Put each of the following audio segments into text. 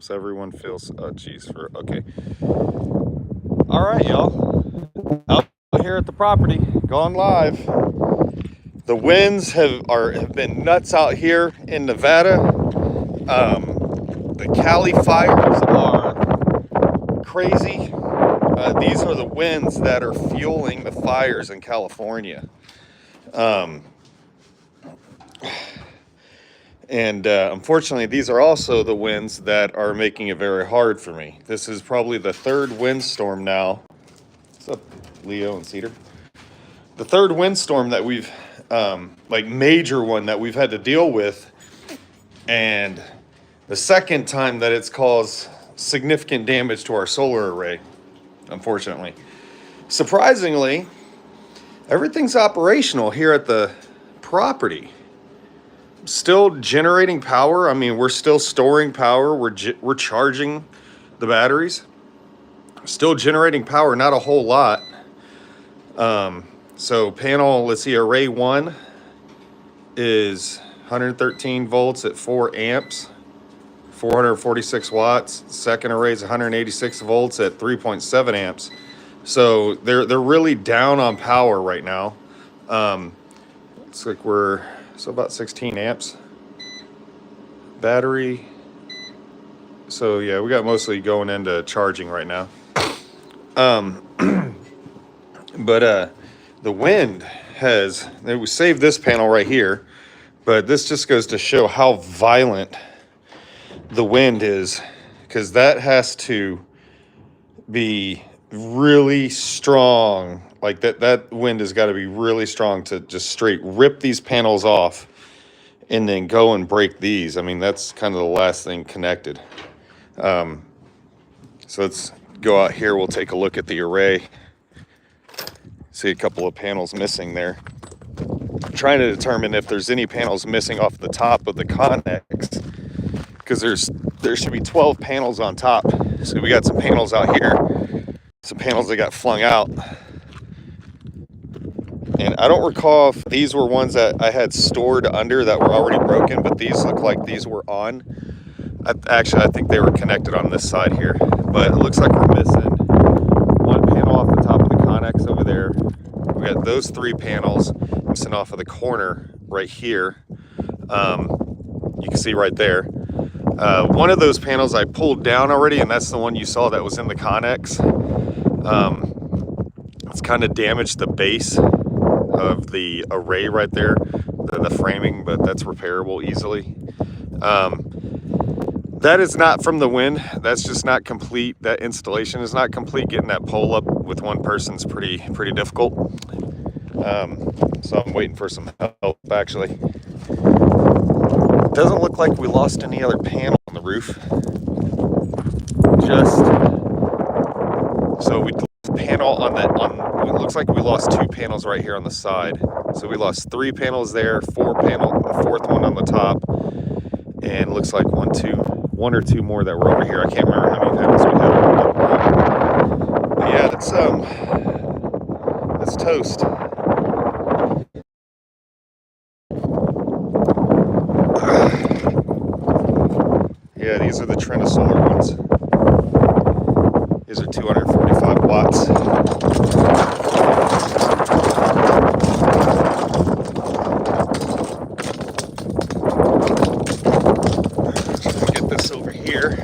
So everyone feels, oh geez, okay. All right, y'all. Out here at the property, going live. The winds have been nuts out here in Nevada. The Cali fires are crazy. These are the winds that are fueling the fires in California. And unfortunately, these are also the winds that are making it very hard for me. This is probably the third windstorm now. What's up, Leo and Cedar? The third windstorm that we've, like major one that we've had to deal with. And the second time that it's caused significant damage to our solar array, unfortunately. Surprisingly, everything's operational here at the property. Still generating power. I mean, we're still storing power. We're charging the batteries. Still generating power, not a whole lot. So panel, let's see, array 1 is 113 volts at 4 amps, 446 watts. Second array is 186 volts at 3.7 amps. So they're really down on power right now. Looks like we're about 16 amps battery. So yeah, we got mostly going into charging right now. But the wind we saved this panel right here, but this just goes to show how violent the wind is, because that has to be really strong. Like that wind has got to be really strong to just straight rip these panels off and then go and break these. I mean, that's kind of the last thing connected. So let's go out here. We'll take a look at the array. See a couple of panels missing there. I'm trying to determine if there's any panels missing off the top of the Connex, because there should be 12 panels on top. So we got some panels out here, some panels that got flung out. And I don't recall if these were ones that I had stored under that were already broken, but these look like these were on. Actually, I think they were connected on this side here, but it looks like we're missing one panel off the top of the Connex over there. We got those 3 panels missing off of the corner right here. You can see right there. One of those panels I pulled down already, and that's the one you saw that was in the Connex. It's kind of damaged the base of the array right there, the framing, but that's repairable easily. That is not from the wind. That's just not complete. That installation is not complete. Getting that pole up with one person's pretty difficult. So I'm waiting for some help, actually. It doesn't look like we lost any other panel on the roof. So we panel on that, it looks like we lost 2 panels right here on the side. So we lost 3 panels there, a 4th one on the top, and it looks like 1 or 2 more that were over here. I can't remember how many panels we had on that room. But yeah, that's toast. Yeah, these are the Trina Solar ones. These are 245 watts. Get this over here.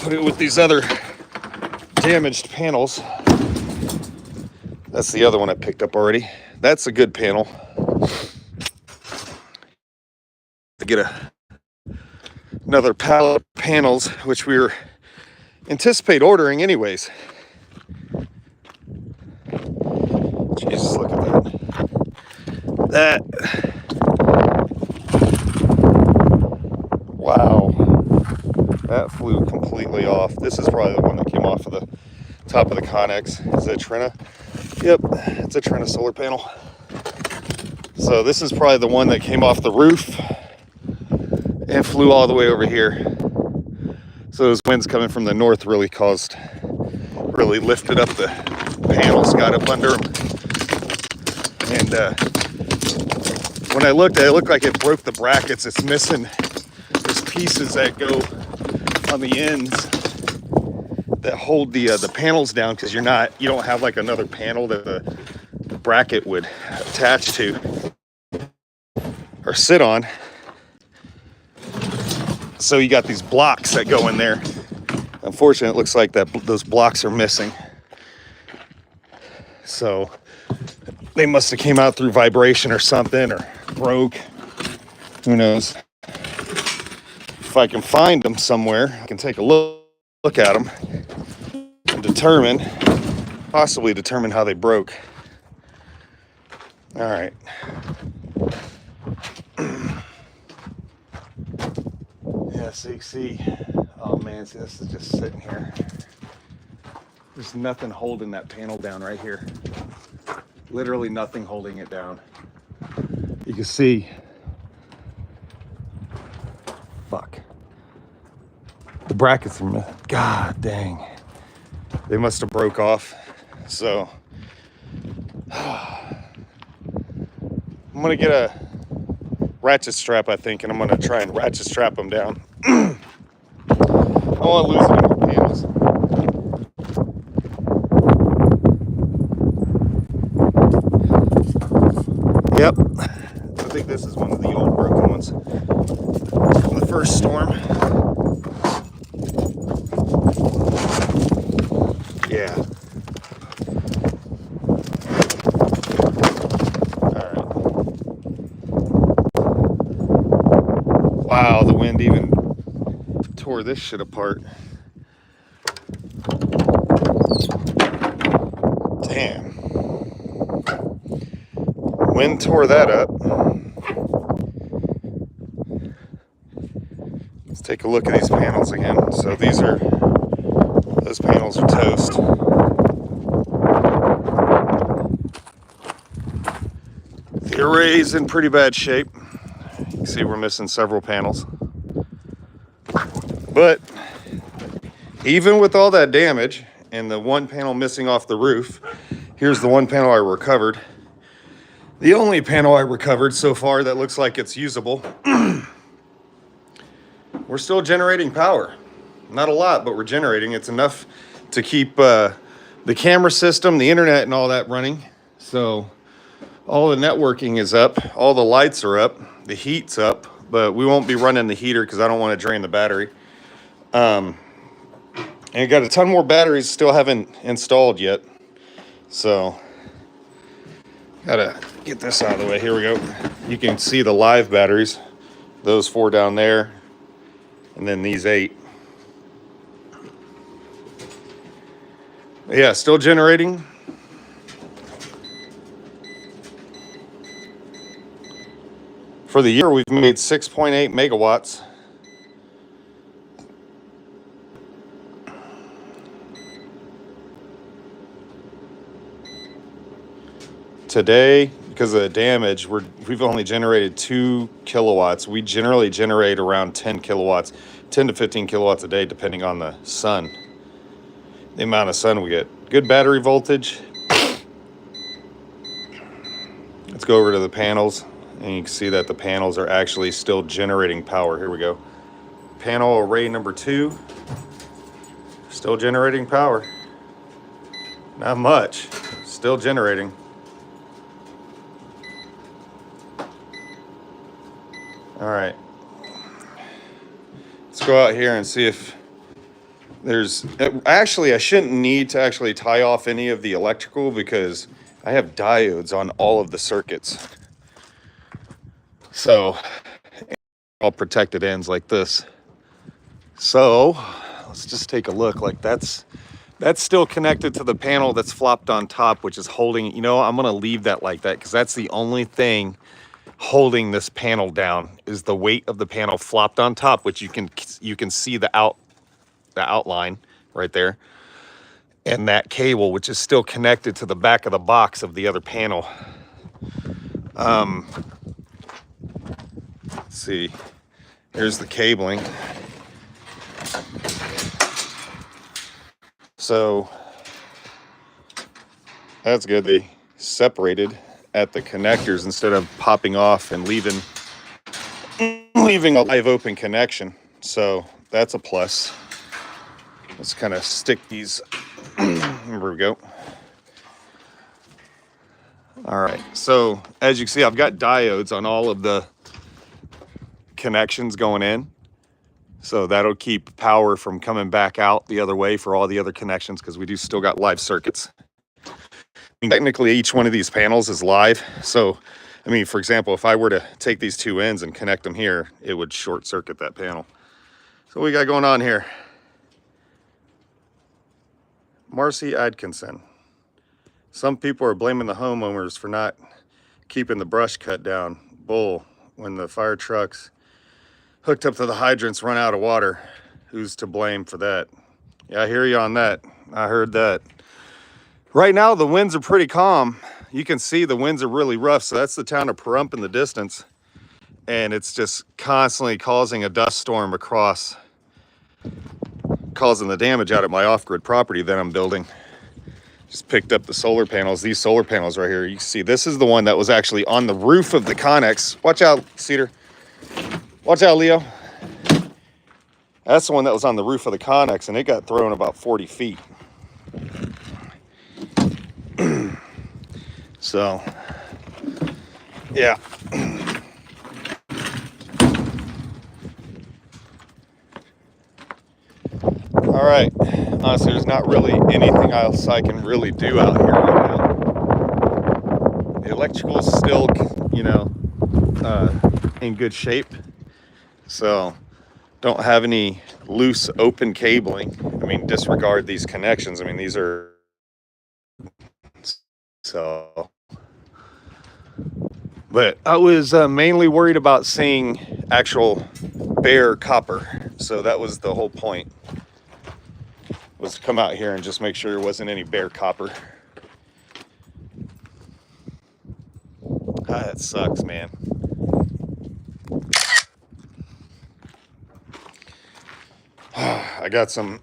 Put it with these other damaged panels. That's the other one I picked up already. That's a good panel. To get another pallet of panels, which we were anticipate ordering anyways. Jesus, look at that. Wow. That flew completely off. This is probably the one that came off of the top of the Connex. Is it Trina? Yep, it's a Trina solar panel. So this is probably the one that came off the roof and flew all the way over here. So those winds coming from the north really lifted up the panels, got up under them, and When I looked at it, it looked like it broke the brackets. It's missing. There's pieces that go on the ends that hold the panels down, because you don't have like another panel that the bracket would attach to or sit on. So you got these blocks that go in there. Unfortunately, it looks like those blocks are missing. So they must have came out through vibration or something, or broke. Who knows? If I can find them somewhere, I can take a look at them and possibly determine how they broke. All right. Yeah, see. Oh man, see, this is just sitting here. There's nothing holding that panel down right here. Literally nothing holding it down. You can see. Fuck. The brackets are, god dang. They must have broke off. So I'm gonna get a ratchet strap, I think, and I'm gonna try and ratchet strap them down. I don't want to lose any more panels. Yep, I think this is one of the old broken ones from the first storm. Yeah. All right. Wow, the wind even tore this shit apart. Damn. Wind tore that up. Let's take a look at these panels again. So those panels are toast. The array's in pretty bad shape. You can see we're missing several panels. But even with all that damage and the one panel missing off the roof, here's the one panel I recovered. The only panel I recovered so far that looks like it's usable. We're still generating power. Not a lot, but we're generating. It's enough to keep the camera system, the internet, and all that running. So all the networking is up. All the lights are up. The heat's up. But we won't be running the heater because I don't want to drain the battery. And I got a ton more batteries still haven't installed yet. So gotta get this out of the way. Here we go. You can see the live batteries. Those 4 down there. And then these 8. Yeah, still generating. For the year, we've made 6.8 megawatts. Today, because of the damage, we've only generated 2 kilowatts. We generally generate around 10 kilowatts, 10 to 15 kilowatts a day, depending on the sun. The amount of sun we get. Good battery voltage. Let's go over to the panels, and you can see that the panels are actually still generating power. Here we go. Panel array number 2. Still generating power. Not much. Still generating. All right. Let's go out here and see if there's... Actually, I shouldn't need to actually tie off any of the electrical because I have diodes on all of the circuits. So, all protected ends like this. So, let's just take a look. Like that's still connected to the panel that's flopped on top, which is holding... You know, I'm going to leave that like that because that's the only thing holding this panel down is the weight of the panel flopped on top, which you can see the outline right there, and that cable, which is still connected to the back of the box of the other panel. Let's see, here's the cabling. So that's good. They separated at the connectors instead of popping off and leaving a live open connection. So that's a plus. Let's kind of stick these. Here we go. All right, so as you can see, I've got diodes on all of the connections going in. So that'll keep power from coming back out the other way for all the other connections, because we do still got live circuits. Technically, each one of these panels is live. So, I mean, for example, if I were to take these two ends and connect them here, it would short circuit that panel. So what we got going on here? Marcy Atkinson. Some people are blaming the homeowners for not keeping the brush cut down. Bull. When the fire trucks hooked up to the hydrants run out of water, who's to blame for that? Yeah, I hear you on that. I heard that. Right now, the winds are pretty calm. You can see the winds are really rough. So that's the town of Pahrump in the distance. And it's just constantly causing a dust storm across, causing the damage out at my off-grid property that I'm building. Just picked up the solar panels. These solar panels right here, you can see this is the one that was actually on the roof of the Connex. Watch out, Cedar. Watch out, Leo. That's the one that was on the roof of the Connex, and it got thrown about 40 feet. So, yeah. All right. Honestly, there's not really anything else I can really do out here right now. The electrical's still, you know, in good shape. So, don't have any loose open cabling. I mean, disregard these connections. I mean, these are so. But I was mainly worried about seeing actual bare copper. So that was the whole point, was to come out here and just make sure there wasn't any bare copper. Ah, that sucks, man. I got a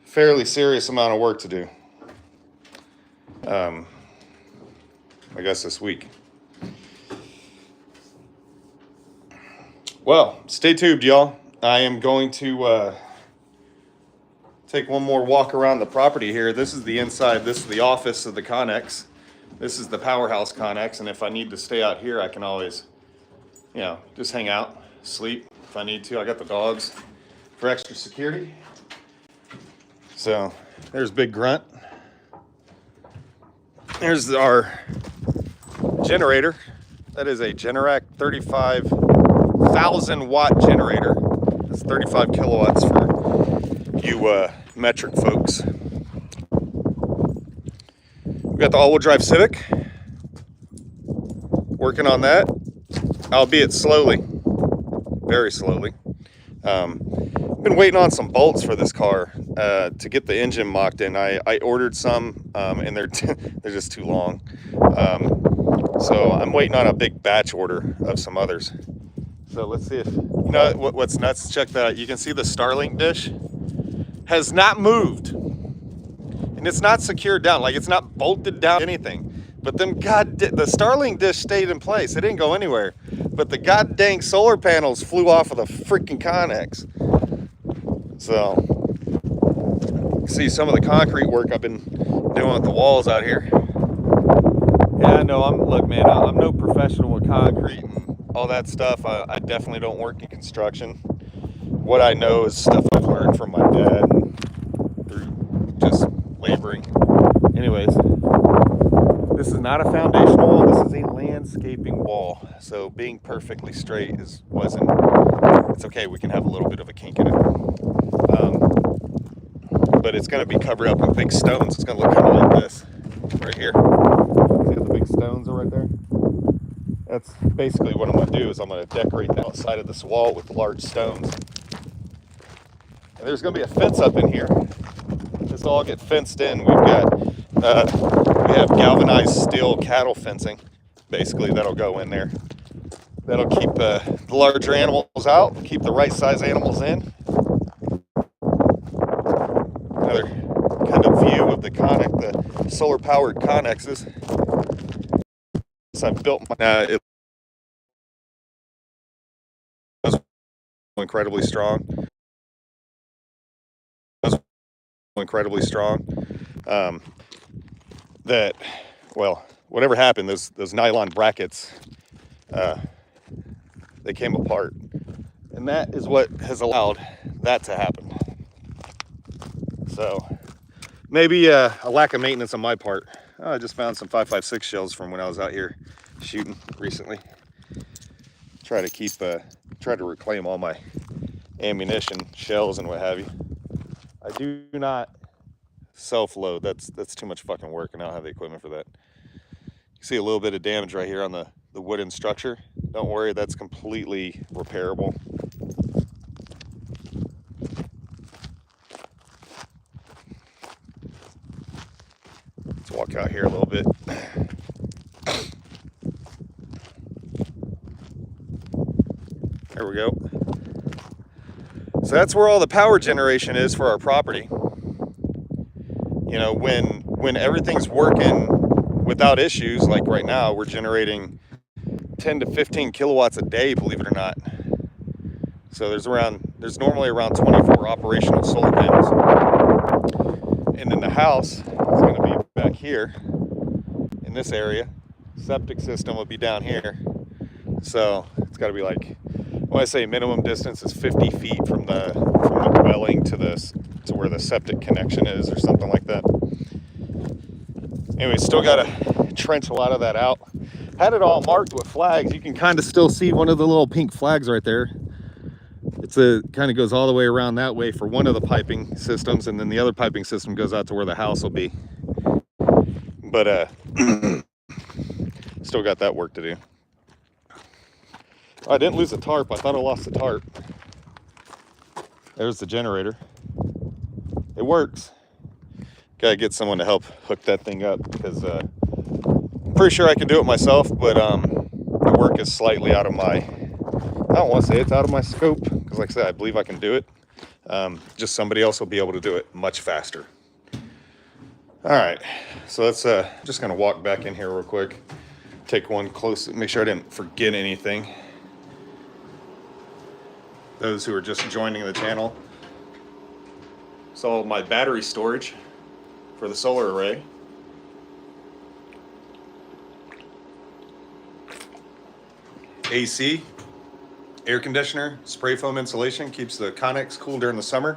fairly serious amount of work to do. I guess this week. Well, stay tuned, y'all. I am going to take one more walk around the property here. This is the inside. This is the office of the Connex. This is the powerhouse Connex. And if I need to stay out here, I can always, you know, just hang out, sleep if I need to. I got the dogs for extra security. So there's Big Grunt. There's our generator. That is a Generac 35,000 watt generator. That's 35 kilowatts for you metric folks. We got the all-wheel drive Civic. Working on that, albeit slowly, very slowly. Been waiting on some bolts for this car to get the engine mocked in. I ordered some, and they're they're just too long. So I'm waiting on a big batch order of some others. So let's see if, you know what's nuts. Check that out. You can see the Starlink dish has not moved, and it's not secured down. Like, it's not bolted down anything. But the Starlink dish stayed in place. It didn't go anywhere. But the god dang solar panels flew off of the freaking Connex. So, see some of the concrete work I've been doing with the walls out here. Yeah, no, look, man, I'm no professional with concrete and all that stuff. I definitely don't work in construction. What I know is stuff I've learned from my dad and through just laboring. Anyways, this is not a foundation wall. This is a landscaping wall. So being perfectly straight wasn't. It's okay. We can have a little bit of a kink in it. But it's going to be covered up with big stones. It's going to look kind of like this right here. See how the big stones are right there? That's basically what I'm going to do, is I'm going to decorate the outside of this wall with large stones. And there's going to be a fence up in here. This will all get fenced in. We have galvanized steel cattle fencing, basically, that'll go in there. That'll keep the larger animals out, keep the right size animals in. Another kind kind of view of the the solar powered connexes. So I've built my, it was incredibly strong. Incredibly strong. That, well, whatever happened, those nylon brackets, they came apart, and that is what has allowed that to happen. So maybe a lack of maintenance on my part. I just found some 5.56 shells from when I was out here shooting recently. Try to reclaim all my ammunition, shells, and what have you. I do not self-load. That's too much fucking work, and I don't have the equipment for that. You see a little bit of damage right here on the wooden structure. Don't worry, that's completely repairable. Let's walk out here a little bit. There we go. So that's where all the power generation is for our property. You know, when everything's working without issues, like right now, we're generating 10 to 15 kilowatts a day, believe it or not. So there's normally around 24 operational solar panels. And then the house is going to be back here in this area. Septic system will be down here. So it's got to be like, when I say minimum distance is 50 feet from the dwelling to where the septic connection is, or something like that. Anyway, still got to trench a lot of that out. Had it all marked with flags. You can kind of still see one of the little pink flags right there. Kind of goes all the way around that way for one of the piping systems, and then the other piping system goes out to where the house will be. But still got that work to do. Oh, I didn't lose the tarp. I thought I lost the tarp. There's the generator. It works. Gotta get someone to help hook that thing up, because I'm pretty sure I can do it myself, but the work is slightly out of my, I don't want to say it's out of my scope, because like I said, I believe I can do it. Just somebody else will be able to do it much faster. All right, so let's just gonna walk back in here real quick, take one close, make sure I didn't forget anything. Those who are just joining the channel, so my battery storage for the solar array. AC, air conditioner, spray foam insulation, keeps the Connex cool during the summer,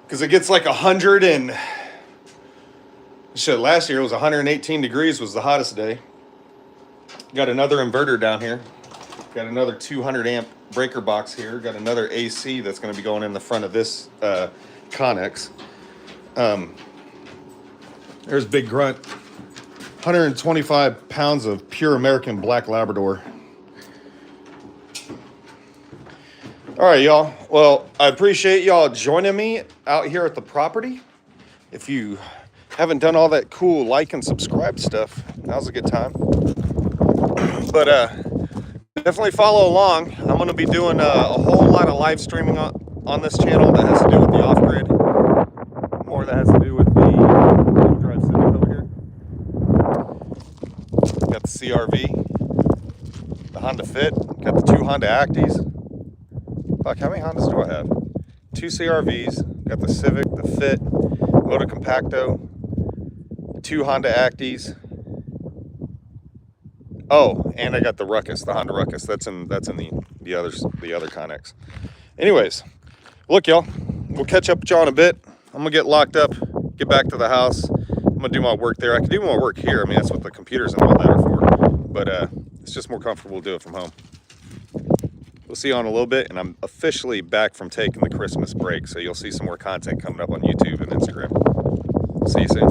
because it gets like 100 and shit. Last year it was 118 degrees was the hottest day. Got another inverter down here. Got another 200 amp breaker box here. Got another AC that's going to be going in the front of this Connex. There's Big Grunt. 125 pounds of pure American Black Labrador. All right, y'all. Well, I appreciate y'all joining me out here at the property. If you haven't done all that cool like and subscribe stuff, now's a good time. But definitely follow along. I'm going to be doing a whole lot of live streaming on this channel that has to do with the off-grid. More that has to do with the drive Civic over here. Got the CRV, the Honda Fit, got the 2 Honda Actis. Fuck, how many Hondas do I have? 2 CRVs, got the Civic, the Fit, Moto Compacto, 2 Honda Actis. Oh, and I got the Ruckus, the Honda Ruckus. That's in the other Connex. Anyways, look, y'all, we'll catch up with y'all in a bit. I'm gonna get locked up, get back to the house. I'm gonna do my work there. I can do my work here. I mean, that's what the computers and all that are for. But it's just more comfortable to do it from home. We'll see you on a little bit, and I'm officially back from taking the Christmas break, so you'll see some more content coming up on YouTube and Instagram. See you soon.